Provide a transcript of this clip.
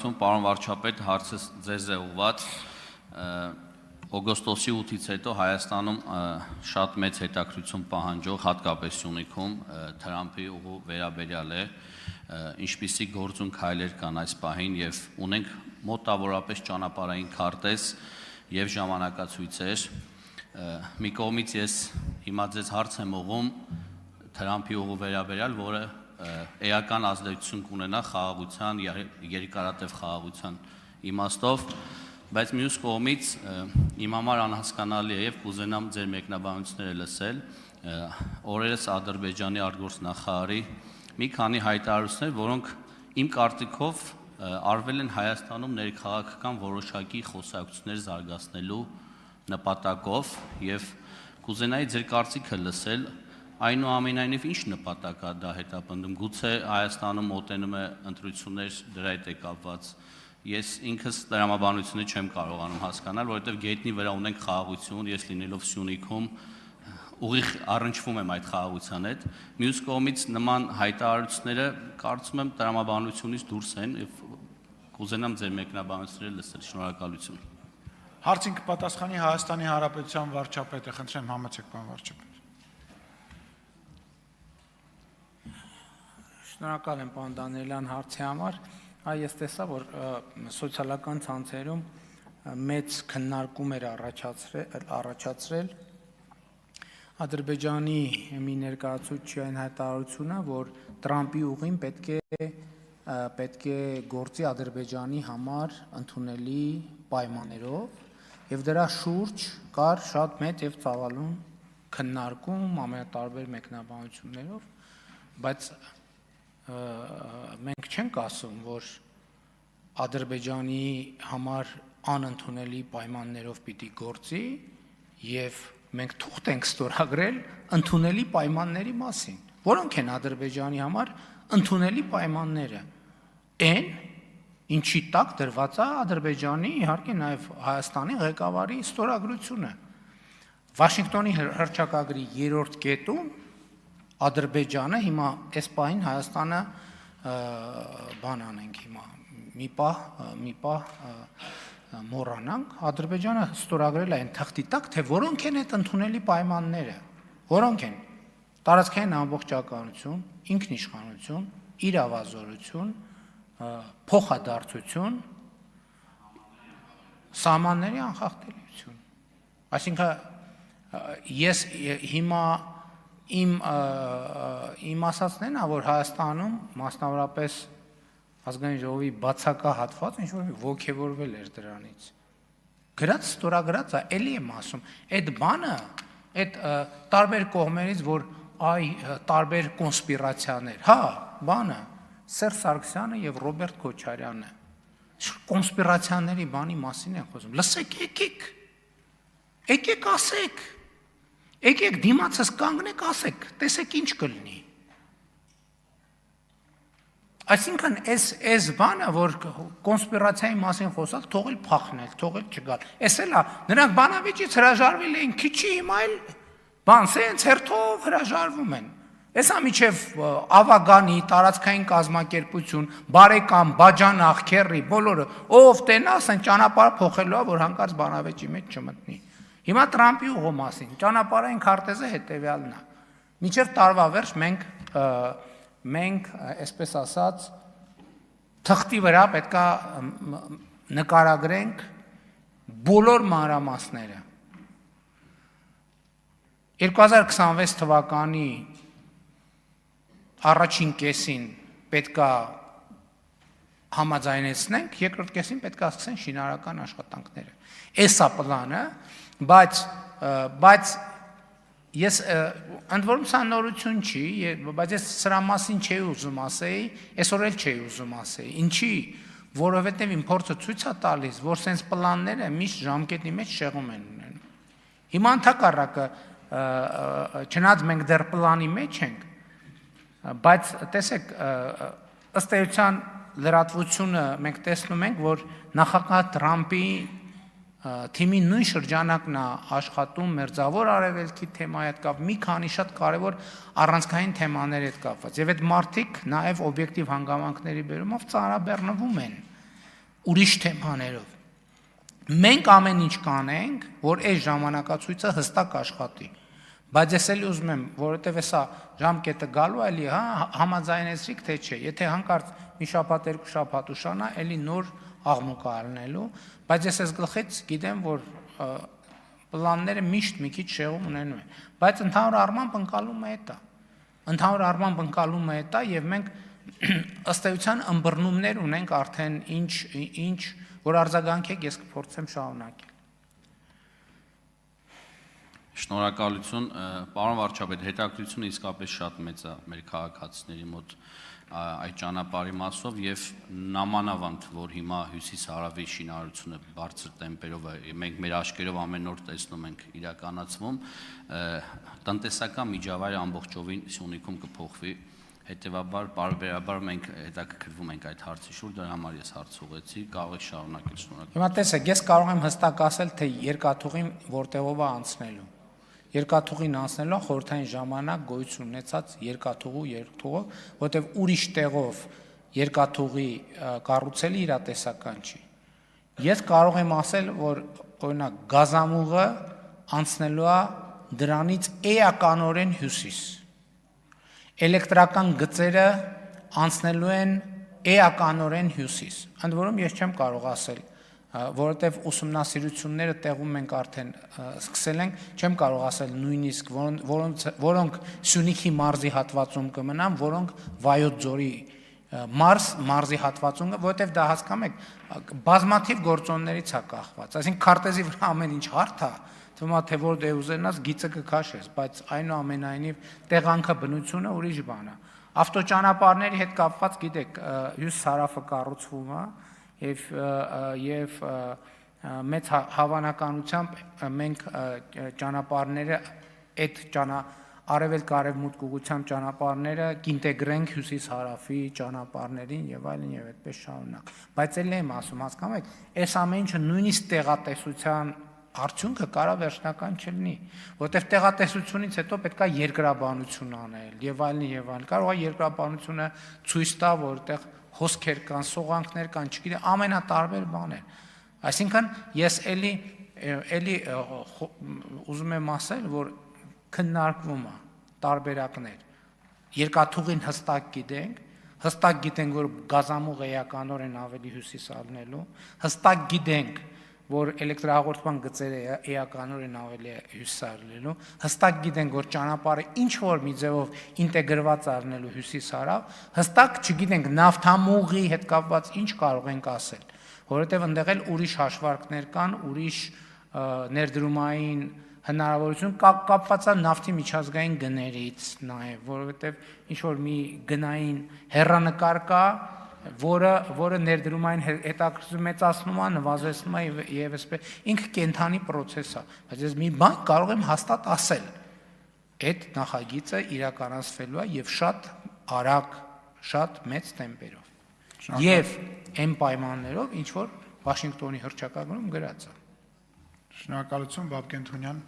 Պարոն վարչապետ, հարցը ձեզ է ուղղված, օգոստոսի 8-ից հետո Հայաստանում շատ մեծ հետաքրքրություն պահանջող, հատկապես Սյունիքում Թրամփի ուղու վերաբերյալ է, ինչպիսի գործուն քայլեր կան այս պահին եւ ունենք մոտավորապես ճանապարհային քարտեզ եւ ժամանակացույցեր։ Մի կողմից ես հիմա ձեզ հարց եմ ուղղում Թրամփի ուղու վերաբերյալ, որը էական ազդեցություն կունենա խաղաղության, երկարատև խաղաղության իմաստով, բայց մյուս կողմից իմ համար անհասկանալի է եւ կուզենամ ձեր մեկնաբանությունները լսել օրերս Ադրբեջանի արտգործնախարարի մի քանի հայտարարություններ, որոնք իմ կարծիքով արվել են Հայաստանում ներքաղաքական որոշակի խոսակցություններ զարգացնելու նպատակով եւ կուզենայի ձեր կարծիքը լսել Այնուամենայնիվ ինչ նպատակ է դա հետապնդում, գուցե Հայաստանում մոտենում է ընտրություններ դրա հետ է կապված։ Ես ինքս տրամաբանությունը չեմ կարողանում հասկանալ, որովհետև գետնի վրա ունենք խաղաղություն, ես լինելով Սյունիքում ուղիղ առնչվում եմ այդ խաղաղության հետ։ Մյուս կողմից նման հայտարարությունները կարծում եմ տրամաբանությունից դուրս են եւ կուզենամ ձեր մեկնաբանությունները լսել։ Շնորհակալություն։ Հարցին կպատասխանի Հայաստանի Հանրապետության վարչապետը, խնդրեմ համեցեք պարոն վարչապետ։ Շնորհակալ եմ պարոն Դանիելյան հարցի համար, ես տեսա, որ սոցիալական ցանցերում մեծ քննարկում էր առաջացրել Ադրբեջանի մի ներկայացուցչի այն հայտարարությունը, որ Տրամփի ուղին պետք է գործի Ադրբեջանի համար ընդունելի պայմաններով, եւ դրա շուրջ կար շատ մեծ եւ ծավալուն քննարկում ամենատարբեր մեկնաբանություններով, բայց մենք չենք ասում, որ Ադրբեջանի համար անընդունելի պայմաններով պիտի գործի եւ մենք թուղթ ենք ստորագրել ընդունելի պայմանների մասին։ Որոնք են Ադրբեջանի համար ընդունելի պայմանները։ Այն, ինչի տակ դրված է Ադրբեջանի, իհարկե նաեւ Հայաստանի ղեկավարի ստորագրությունը։ Վաշինգտոնի հռչակագրի 3-րդ կետում Ադրբեջանը հիմա այս պահին Հայաստանը բան անենք հիմա մի պահ մոռանանք Ադրբեջանը ստորագրել է այն թղթի տակ թե որոնք են այդ ընդունելի պայմանները որոնք են տարածքային ամբողջականություն ինքնիշխանություն իրավազորություն փոխադարձություն սահմանների անխախտելիություն այսինքն ես հիմա Իմ ասածն է, որ Հայաստանում մասնավորապես ազգային ժողովի բացակա հատված ինչ-որ ոգևորվել էր դրանից։ Գրած ստորագրած է, էլի եմ ասում, այդ բանը, այդ տարբեր կողմերից, որ տարբեր կոնսպիրացիաներ, բանը, Սերժ Սարգսյանը եւ Ռոբերտ Քոչարյանը, կոնսպիրացիաների բանի մասին են խոսում, լսեք, եկեք ասեք, եկեք դիմացս կանգնեք ասեք, տեսեք ինչ կլինի։ Այսինքն այս բանը, որ կոնսպիրացիայի մասին խոսալ, թողել փախնել, թողել չգալ։ Էս էլ է, նրանք բանավեճից հրաժարվել էին, քիչի հիմա էլ բան սենց հերթով հրաժարվում են։ Էսա միջև ավագանի, տարածքային կազմակերպություն, բարեկամ, բաջանախ, քեռի, բոլորը, ով տենա, ասեն ճանապարհ փոխելու է, որ հանկարծ բանավեճի մեջ չմտնի։ Հիմա Տրամփի ուղու մասին, ճանապարհային քարտեզը հետևյալն է։ Մինչև տարվա վերջ մենք, այսպես ասած, թղթի վրա պետքա նկարագրենք բոլոր մանրամասները։ 2026 թվականի առաջին կեսին պետքա համաձայնեցնենք, երկրորդ կեսին պետքա սկսեն շինարարական աշխատանքները։ Էսա պլանը, բայց ես ընդ որում սա նորություն չի, բայց ես սրա մասին չէի ուզում ասեի, այսօր էլ չէի ուզում ասեի։ Ինչի, որովհետև իմ փորձը ցույց է տալիս, որ սենց պլանները միշտ ժամկետի մեջ շեղում են ունենում։ Հիմա ընդհակառակը, չնայած մենք դեռ պլանի մեջ ենք, բայց տեսեք, ըստ էության լրատվությունը մենք տեսնում ենք, որ նախագահ Տրամփի թիմի նույն շրջանակն է աշխատում Մերձավոր Արևելքի թեմայի հետ կապ, մի քանի շատ կարևոր առանցքային թեմաների հետ կապված։ Եվ այդ մարդիկ նաև օբյեկտիվ հանգամանքների բերումով ծանրաբեռնվում են։ ուրիշ թեմաներով։ Մենք ամեն ինչ կանենք, որ այս ժամանակացույցը հստակ աշխատի։ Բայց ես էլ ուզում եմ, որովհետև հեսա ժամկետը գալու էլի, հա, համաձայնեցրիք թե չէ։ Եթե հանկարծ մի շաբաթ, երկու շաբաթ ուշանա, էլի նոր աղմուկ առնելու, բայց ես այս գլխից գիտեմ, որ պլանները միշտ մի քիչ շեղում ունենում են։ Բայց ընդհանուր առմամբ ընկալումը է դա։ Ընդհանուր առմամբ ընկալումը է դա եւ մենք ըստ էության ըմբռնումներ ունենք արդեն ինչ որ արձագանքեք, ես կփորձեմ շարունակել։ Շնորհակալություն, պարոն վարչապետ, հետաքրքրությունը իսկապես շատ մեծ է մեր քաղաքացիների մոտ այդ ճանապարհի մասով եւ նամանավանդ, որ հիմա հյուսիս-հարավի շինարարությունը բարձր տեմպերով է, մենք մեր աչքերով ամեն օր տեսնում ենք իրականացվում, տնտեսական միջավայրը ամբողջովին Սյունիքում կփոխվի, հետեւաբար բարբերաբար մենք հետաքրքրվում ենք այդ հարցի շուրջ, դրա համար ես հարց ուղեցի, կարող եք շարունակել, շնորհակալ։ Հիմա տեսեք, ես կարող եմ հստակ ասել, թե երկաթուղին որտեղով է անցնելու։ Երկաթուղին անցնելու խորհրդային ժամանակ գոյություն ունեցած երկաթուղու, որտեղ ուրիշ տեղով երկաթուղի կառուցելը իրատեսական չի։ Ես կարող եմ ասել, որ օրինակ գազամուղը անցնելու է դրանից էականորեն հյուսիս։ Էլեկտրական գծերը անցնելու են էականորեն հյուսիս։ Ընդ որում ես չեմ կարող ասել, որովհետև ուսումնասիրությունները տեղում ենք արդեն սկսել ենք, չեմ կարող ասել նույնիսկ որոնք Սյունիքի մարզի հատվածում կմնան, որոնք Վայոց ձորի մարզի հատվածում, որովհետև դա հասկանում եք, բազմաթիվ գործոններից է կախված, այսինքն քարտեզի վրա ամեն ինչ հարթ է, թվում է թե որ դե ուզենաս գիծը կքաշես, բայց այնուամենայնիվ տեղանքը բնությունը ուրիշ բան է։ Ավտոճանապարհների հետ կապված գիտեք, հյուսիս-հարավը կառուցվում է եւ մեծ հավանականությամբ մենք ճանապարհները այդ արևելք-արևմուտք ուղղությամբ ճանապարհները կինտեգրենք հյուսիս-հարավի ճանապարհներին եւ այլն եւ այդպես շարունակ։ Բայց էլ եմ ասում, հասկանում եք, այս ամեն ինչը նույնիսկ տեղատեսության արդյունքը կարող վերջնական չլինի, որտեղ տեղատեսությունից հետո պետք է երկրաբանություն անել եւ այլն, կարող է երկրաբանությունը ցույց տա, որտեղ հոսքեր կան, սողանքներ կան, չգիտեմ, ամենատարբեր բաներ։ Այսինքն ես էլի ուզում եմ ասել, որ քննարկվում է տարբերակներ։ Երկաթուղին հստակ գիտենք, որ գազամուղը էականորեն ավելի հյուսիս առնելու, հստակ գիտենք, որ էլեկտրահաղորդման գծերը էականորեն ավելի հյուսիս առնելու, հստակ գիտենք, որ ճանապարհը ինչ որ մի ձևով ինտեգրված առնելու հյուսիս-հարավ, հստակ չգիտենք նավթամուղի հետ կապված ինչ կարող ենք ասել, որովհետև այնտեղ էլ ուրիշ հաշվարկներ կան, ուրիշ ներդրումային հնարավորություն կապված է նավթի միջազգային գներից նաև, որովհետև ինչ որ մի գնային հեռանկար կա, որը ներդրումային հետաքրքրություն մեծացնում է, նվազեցնում է եւ այսպես ինքը կենթանի process է, բայց ես մի բան կարող եմ հաստատ ասել, այդ նախագիծը իրականացվելու է եւ շատ արագ, շատ մեծ տեմպերով եւ այն պայմաններով, ինչ որ Վաշինգտոնի հռչակագրում գրած է։ Շնորհակալություն, Բաբկեն Թունյան։